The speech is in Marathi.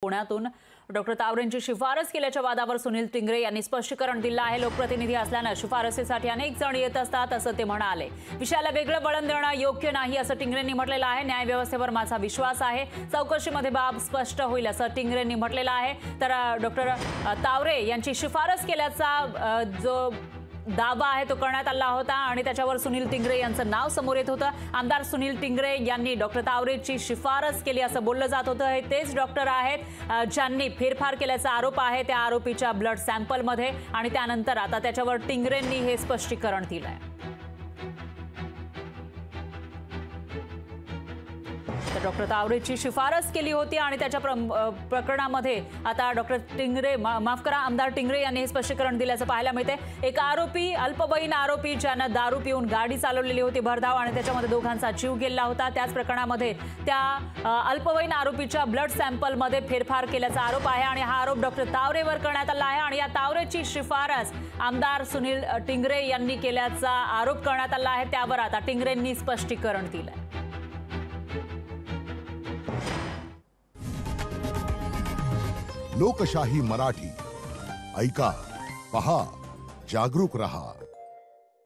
पुण्यातून डॉक्टर तावरेंची शिफारस केल्याच्या वादावर सुनील टिंगरे यांनी स्पष्टीकरण दिलं आहे। लोकप्रतिनिधी असल्याने शिफारसीसाठी अनेक जण येत असतात असं ते म्हणाले। विषयाला वेगळं वळण देणं योग्य नाही असं टिंगरेंनी म्हटलेलं आहे। न्यायव्यवस्थेवर माझा विश्वास आहे, चौकशीमध्ये बाब स्पष्ट होईल असं टिंगरेंनी म्हटलेलं आहे। तर डॉक्टर तावरे यांची शिफारस केल्याचा जो दावा आहे तो करण्यात आला होता आणि त्याच्यावर सुनील टिंगरे यांचं नाव समोर येत होतं। आमदार सुनील टिंगरे यांनी डॉक्टर तावरेची शिफारस केली असं बोललं जात होतं। हे तेच डॉक्टर आहेत ज्यांनी फेरफार केल्याचा आरोप आहे त्या आरोपीच्या ब्लड सॅम्पलमध्ये आणि त्यानंतर आता त्याच्यावर टिंगरेंनी हे स्पष्टीकरण दिलंय। डॉक्टर तावरेची शिफारस केली होती आणि त्याच्या प्रकरणामध्ये आता डॉक्टर टिंगरे माफ करा आमदार टिंगरे यांनी हे स्पष्टीकरण दिल्याचं पाहायला मिळते। एक आरोपी अल्पवयीन आरोपी ज्यानं दारू पिऊन गाडी चालवलेली होती भरधाव आणि त्याच्यामध्ये दोघांचा जीव गेला होता। त्याच प्रकरणामध्ये त्या अल्पवयीन आरोपीच्या ब्लड सॅम्पलमध्ये फेरफार केल्याचा आरोप आहे आणि हा आरोप डॉक्टर तावरेवर करण्यात आला आहे आणि या तावरेची शिफारस आमदार सुनील टिंगरे यांनी केल्याचा आरोप करण्यात आला आहे। त्यावर आता टिंगरेंनी स्पष्टीकरण दिलंय। लोकशाही मराठी ऐका, पहा, जागरूक रहा।